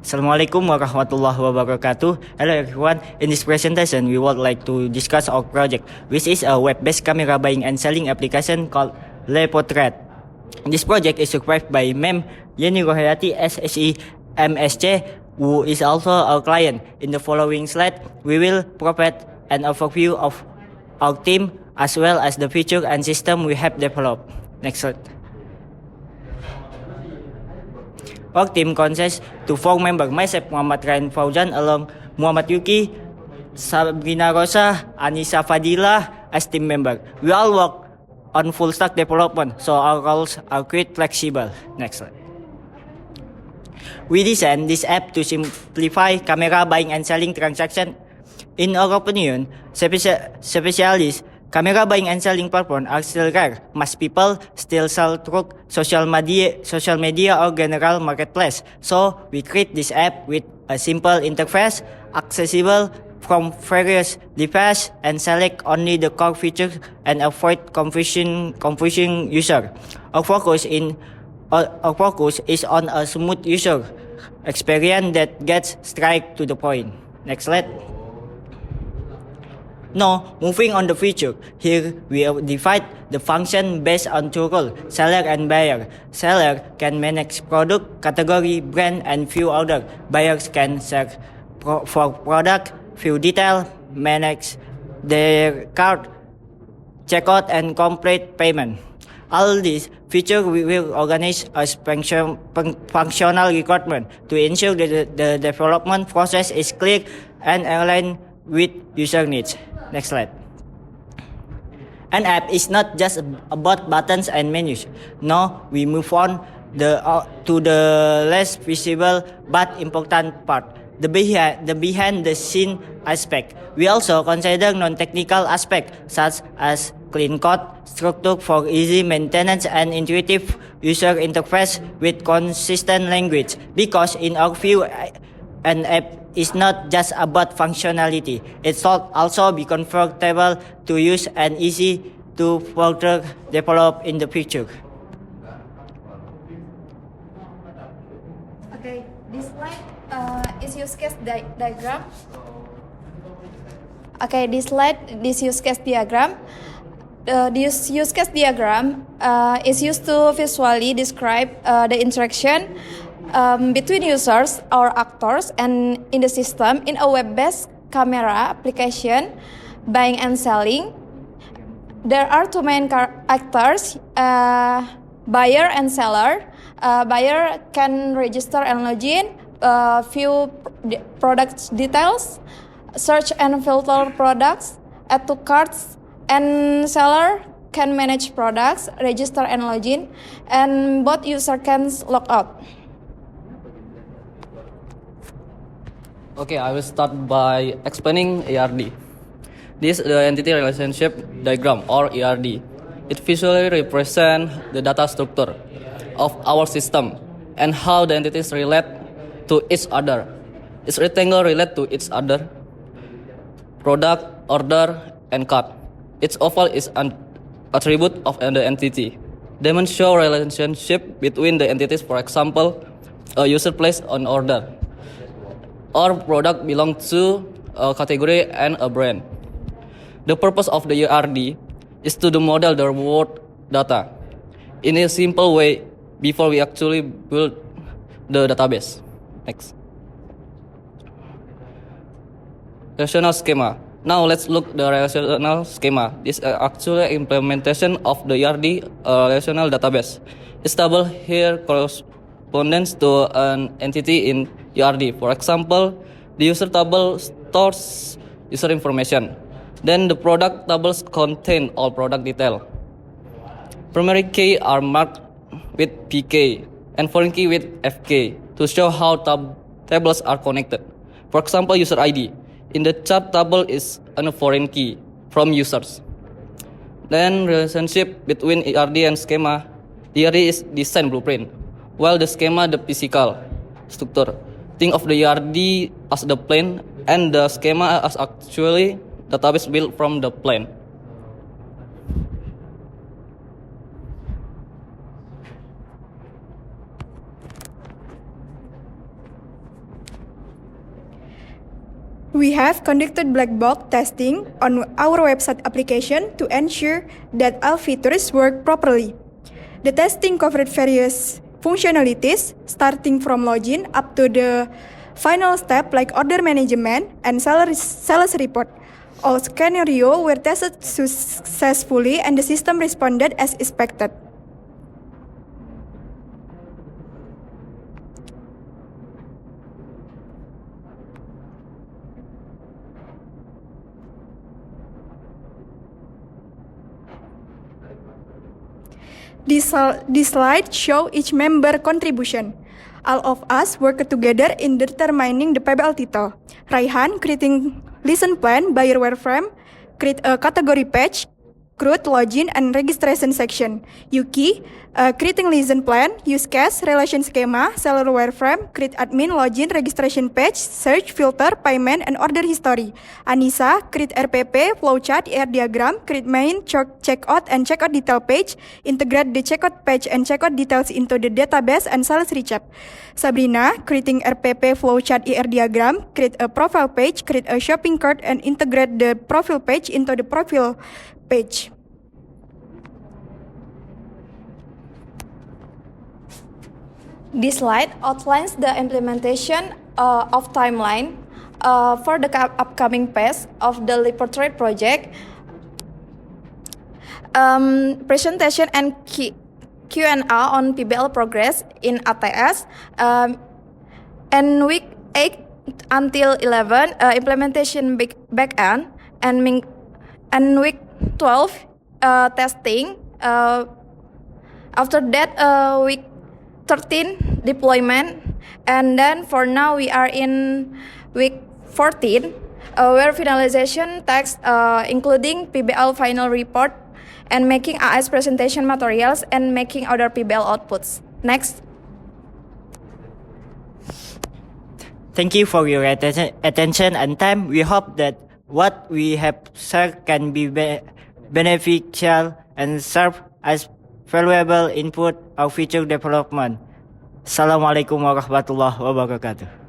Assalamualaikum warahmatullahi wabarakatuh. Hello everyone. In this presentation, we would like to discuss our project, which is a web-based camera buying and selling application called Le Portrait. This project is supervised by Mem Yeni Rohayati SSE MSc, who is also our client. In the following slide, we will provide an overview of our team as well as the feature and system we have developed. Next slide. Our team consists to 4 members, myself, Muhammad Ryan Fauzan, along Muhammad Yuki, Sabrina Rosa, Anissa Fadila as team member. We all work on full stack development, so our roles are quite flexible. Next slide. We designed this app to simplify camera buying and selling transaction. In our opinion, specialists camera buying and selling platforms are still rare. Most people still sell through social media or general marketplace. So we create this app with a simple interface, accessible from various devices, and select only the core features and avoid confusing user. Our focus is on a smooth user experience that gets straight to the point. Next slide. Now, moving on the feature, here we divide the function based on two roles, seller and buyer. Seller can manage product, category, brand, and few other. Buyers can search for product, view detail, manage their cart, checkout, and complete payment. All these features we will organize as functional requirement to ensure that the development process is clear and aligned with user needs. Next slide. An app is not just about buttons and menus. Now we move on to the less visible but important part, the behind the scene aspect. We also consider non-technical aspects such as clean code, structure for easy maintenance, and intuitive user interface with consistent language. Because in our view, an app is not just about functionality. It should also be comfortable to use and easy to further develop in the future. Okay, this slide is use case diagram. Okay, this use case diagram. This use case diagram is used to visually describe the interaction between users or actors and in the system in a web-based camera application buying and selling. There are two main actors, buyer and seller. Buyer can register and log in, view product details, search and filter products, add to carts, and seller can manage products, register and log in, and both user can log out. Okay, I will start by explaining ERD. This is the entity relationship diagram, or ERD. It visually represents the data structure of our system and how the entities relate to each other. Each rectangle relate to each other, product, order, and cart. Each oval is an attribute of the entity. Dimensions show relationship between the entities. For example, a user placed an order, or product belong to a category and a brand. The purpose of the ERD is to model the reward data in a simple way before we actually build the database. Next. Relational schema. Now let's look the relational schema. This is actually implementation of the ERD relational database. Its table here corresponds to an entity in ERD. For example, the user table stores user information. Then the product tables contain all product detail. Primary key are marked with PK and foreign key with FK to show how tables are connected. For example, user ID. In the chart table is a foreign key from users. Then relationship between ERD and schema. ERD is design blueprint, while the schema the physical structure. Think of the ERD as the plane and the schema as actually database built from the plane. We have conducted black box testing on our website application to ensure that all features work properly. The testing covered various functionalities, starting from login up to the final step like order management and sales report. All scenarios were tested successfully and the system responded as expected. This slide shows each member contribution. All of us worked together in determining the PBL title. Raihan creating lesson plan, buyer wireframe, create a category page, create login and registration section. Yuki creating lesson plan, use case, relation schema, seller wireframe, create admin, login, registration page, search, filter, payment, and order history. Anissa create RPP, flowchart, ER diagram, create main, checkout, and checkout detail page, integrate the checkout page and checkout details into the database and sales recap. Sabrina creating RPP, flowchart, ER diagram, create a profile page, create a shopping cart, and integrate the profile page into the profile page. This slide outlines the implementation of timeline for the upcoming phase of the Liportrade project. Presentation and Q&A on PBL progress in ATS, and week 8 until 11 implementation backend, and week 12 testing. After that, week 13 deployment, and then for now we are in week 14 where finalization tasks including PBL final report and making AS presentation materials and making other PBL outputs. Next. Thank you for your attention and time. We hope that what we have shared can be beneficial and serve as valuable input of future development. Assalamualaikum warahmatullahi wabarakatuh.